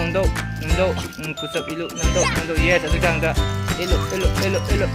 namdo, push up ilok, namdo, yes, satu jangda, ilok.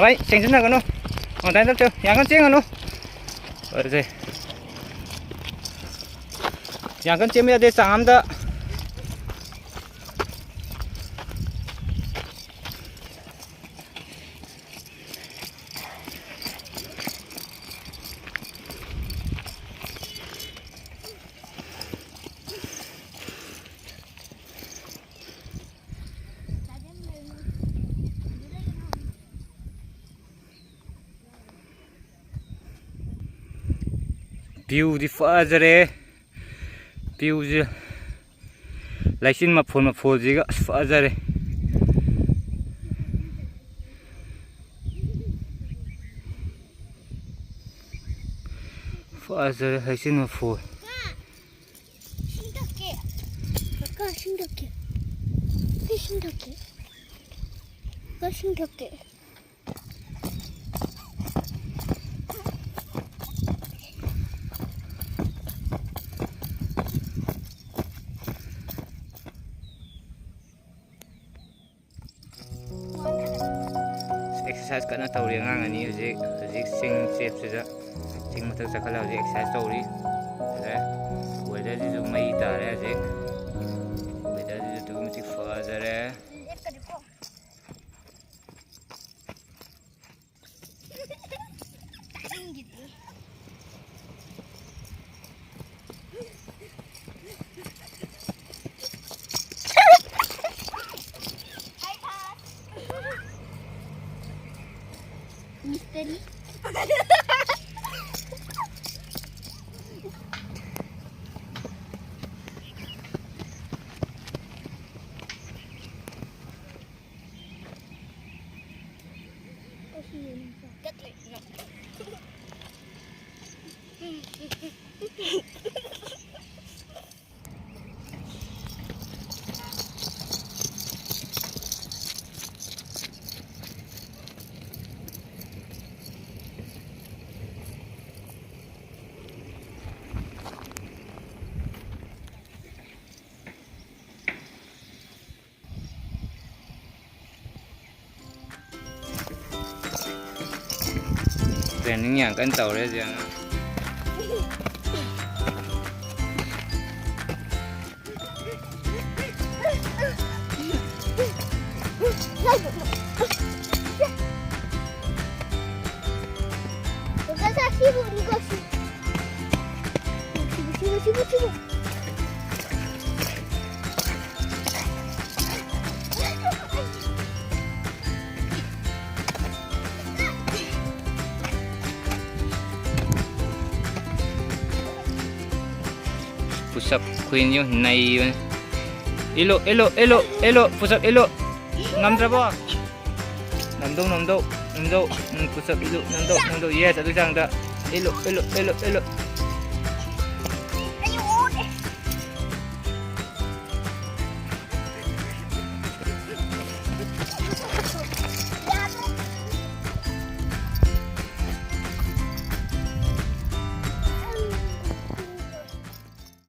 Đấy, chỉnh chân nào con nó, còn tay chưa, nhàng con chiên con nó, rồi gì, nhàng con chiên bây giờ để sáng đó, view di fazare view ji laisin ma phol ji ga fazare laisin ma phol exercise kana tawri ngang ani hojik sing shape sida sing mathak sakhala hojik exercise tawri ade weather ji ju mai tare hojik weather ji tu mati fazare misteri. training yang kan tàu đấy gì ạ. Push up queen yun, nai yun. Elo, push up elo. Namdra ba? Namdo. Push up elo, namdo. Yes, satu jangda. Elo.